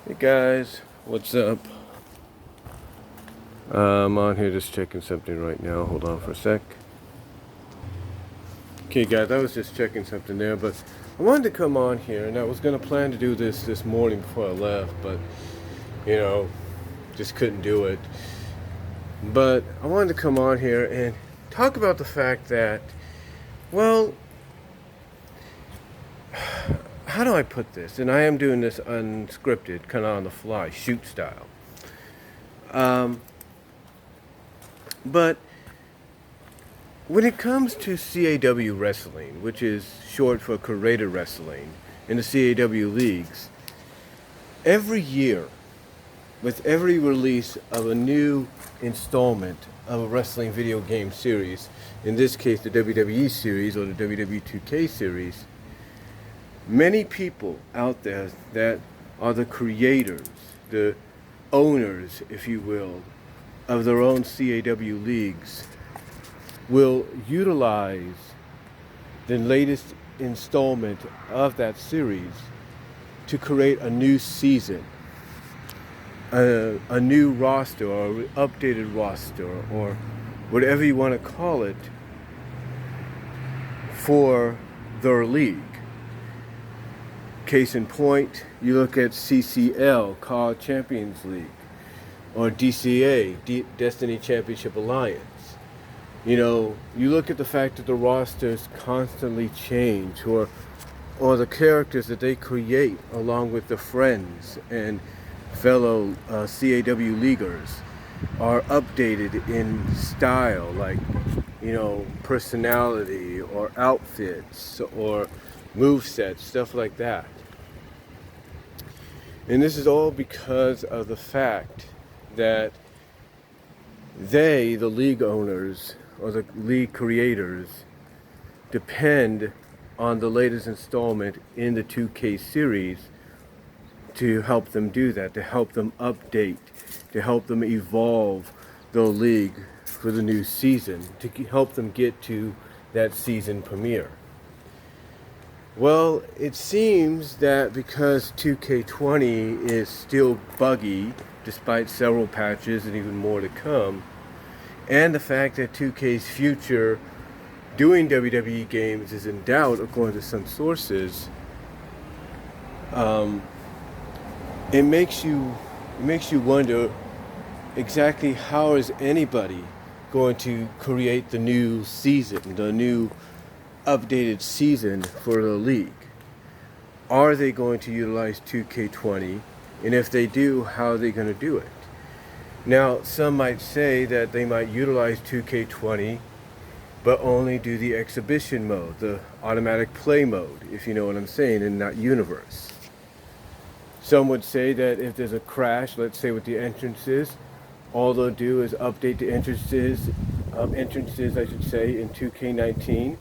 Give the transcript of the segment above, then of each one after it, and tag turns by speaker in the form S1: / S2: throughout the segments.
S1: Hey guys, what's up? I'm on here just checking something right now. Hold on for a sec. Okay guys, I was just checking something there, but I wanted to come on here and I was going to plan to do this morning before I left, but you know, just couldn't do it. But I wanted to come on here and talk about the fact that, well, how do I put this? And I am doing this unscripted, kind of on the fly, shoot style. But when it comes to CAW wrestling, which is short for creator wrestling in the CAW leagues, every year, with every release of a new installment of a wrestling video game series, in this case the WWE series or the WWE 2K series, many people out there that are the creators, the owners, if you will, of their own CAW leagues will utilize the latest installment of that series to create a new season, a new roster or an updated roster or whatever you want to call it for their league. Case in point, you look at CCL, CAW Champions League, or DCA, Destiny Championship Alliance. You know, you look at the fact that the rosters constantly change, or the characters that they create along with the friends and fellow CAW leaguers are updated in style, like, you know, personality or outfits or movesets, stuff like that. And this is all because of the fact that they, the league owners or the league creators, depend on the latest installment in the 2K series to help them do that, to help them update, to help them evolve the league for the new season, to help them get to that season premiere. Well, it seems that because 2K20 is still buggy, despite several patches and even more to come, and the fact that 2K's future doing WWE games is in doubt, according to some sources, it makes you wonder exactly how is anybody going to create the new season, the new updated season for the league. Are they going to utilize 2K20? And if they do, how are they going to do it? Now, some might say that they might utilize 2K20, but only do the exhibition mode, the automatic play mode, if you know what I'm saying, in that universe. Some would say that if there's a crash, let's say with the entrances, all they'll do is update the entrances I should say, in 2K19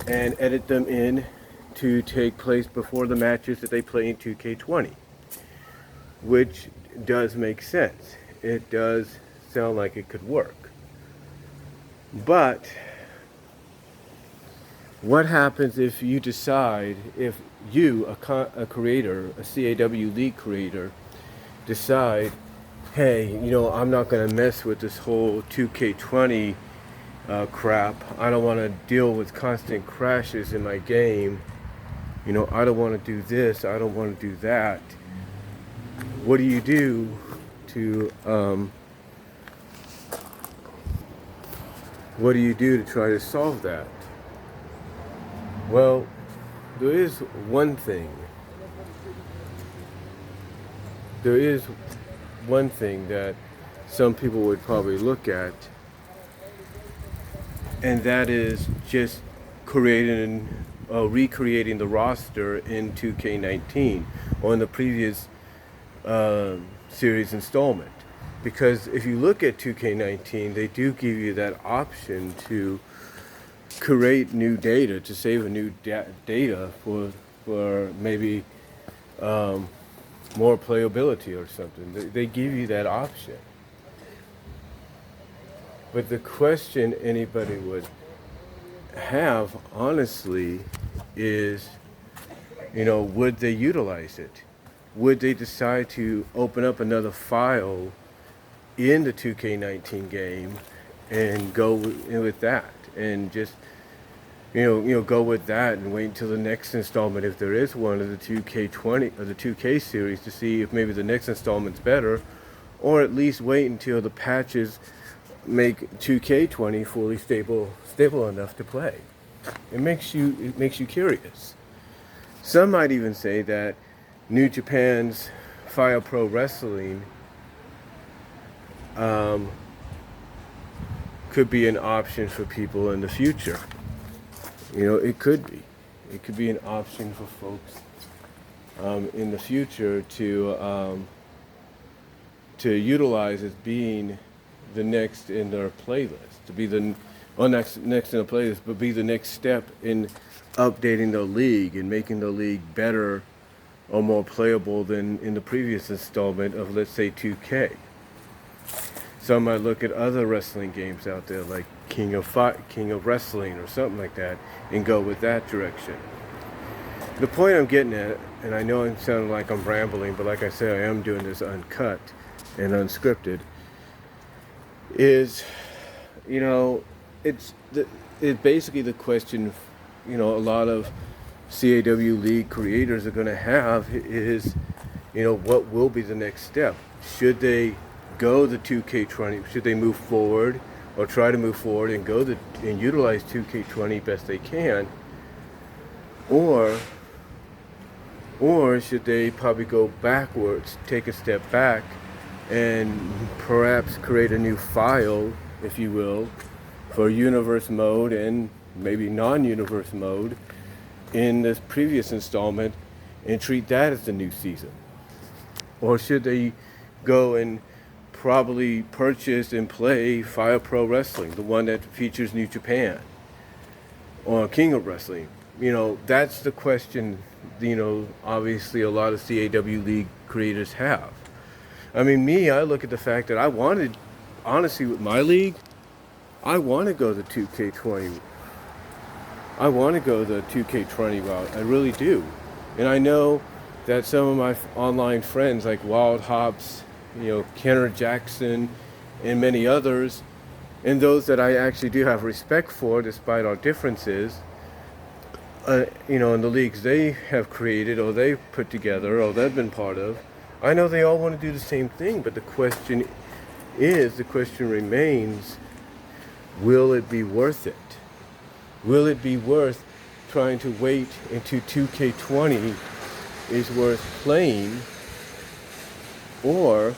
S1: and edit them in to take place before the matches that they play in 2K20, which does make sense. It does sound like it could work. But what happens if you decide, if you, a creator, a CAW League creator, decide, hey, you know, I'm not going to mess with this whole 2K20 crap. I don't want to deal with constant crashes in my game. You know, I don't want to do this. I don't want to do that. What do you do to try to solve that? Well, there is one thing. There is one thing that some people would probably look at, and that is just recreating the roster in 2K19 or in the previous series installment. Because if you look at 2K19, they do give you that option to create new data, to save a new data for maybe more playability or something. They give you that option. But the question anybody would have, honestly, is, you know, would they utilize it? would they decide to open up another file in the 2K19 game and go with that, and just go with that and wait until the next installment, if there is one, of the 2K20 or the 2K series, to see if maybe the next installment's better, or at least wait until the patches make 2K20 fully stable enough to play. It makes you curious. Some might even say that New Japan's Fire Pro Wrestling could be an option for people in the future. It could be. It could be an option for folks in the future to utilize as being the next in their playlist, to be next in the playlist, but be the next step in updating the league and making the league better or more playable than in the previous installment of, let's say, 2K. Some might look at other wrestling games out there like King of Wrestling or something like that and go with that direction. The point I'm getting at, and I know I'm sounding like I'm rambling, but like I said, I am doing this uncut and unscripted, is, it's basically the question, a lot of CAW League creators are going to have is, what will be the next step? Should they go the 2K20? Should they move forward or try to move forward and and utilize 2K20 best they can? Or should they probably go backwards, take a step back, and perhaps create a new file, if you will, for universe mode and maybe non-universe mode in this previous installment and treat that as the new season? Or should they go and probably purchase and play Fire Pro Wrestling, the one that features New Japan, or King of Wrestling? That's the question, obviously a lot of CAW League creators have. I mean, I look at the fact that honestly, with my league, I want to go the 2K20. I want to go the 2K20 route. I really do. And I know that some of my online friends like Wild Hops, Kenner Jackson, and many others, and those that I actually do have respect for despite our differences, in the leagues they have created or they've put together or they've been part of, I know they all want to do the same thing, but the question remains, will it be worth it? Will it be worth trying to wait until 2K20 is worth playing, or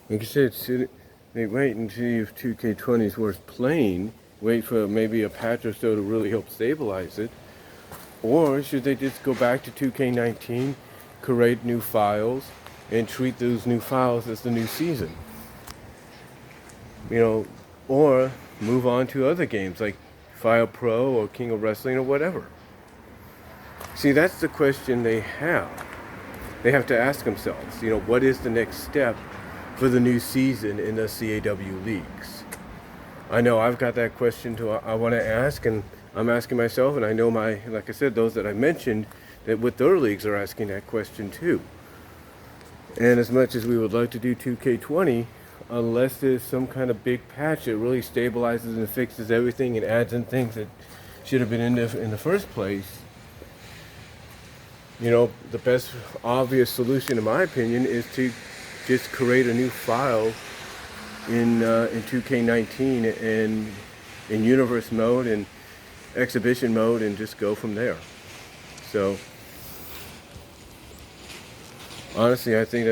S1: like I said, should they wait and see if 2K20 is worth playing, wait for maybe a patch or so to really help stabilize it, or should they just go back to 2K19, create new files, and treat those new files as the new season? Or move on to other games like Fire Pro or King of Wrestling or whatever. See, that's the question they have. They have to ask themselves, what is the next step for the new season in the CAW leagues? I know I've got that question I want to ask, and I'm asking myself, and I know like I said, those that I mentioned that with their leagues are asking that question too. And as much as we would like to do 2K20, unless there's some kind of big patch that really stabilizes and fixes everything and adds in things that should have been in the first place, the best obvious solution, in my opinion, is to just create a new file in 2K19 and in universe mode and exhibition mode and just go from there. So honestly, I think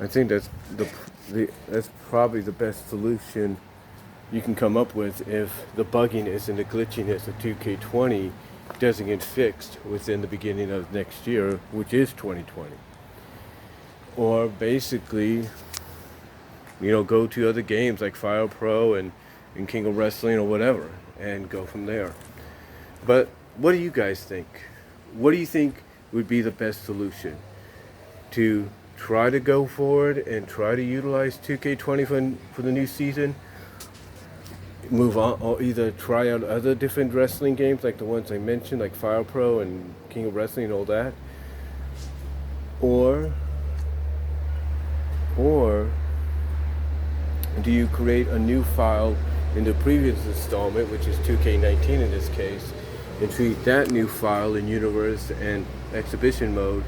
S1: that's probably the best solution you can come up with if the bugginess and the glitchiness of 2K20 doesn't get fixed within the beginning of next year, which is 2020. Or basically, go to other games like Fire Pro and King of Wrestling or whatever and go from there. But what do you guys think? What do you think would be the best solution? To try to go forward and try to utilize 2K20 for the new season move on, or either try out other different wrestling games like the ones I mentioned, like Fire Pro and King of Wrestling and all that, or or do you create a new file in the previous installment, which is 2K19 in this case, and treat that new file in universe and exhibition mode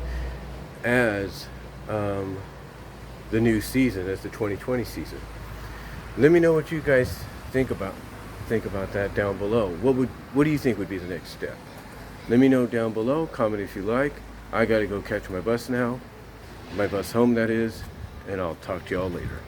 S1: as the new season, as the 2020 season? Let me know what you guys think about that down below. What do you think would be the next step? Let me know down below. Comment if you like. I gotta go catch my bus now, my bus home that is, and I'll talk to y'all later.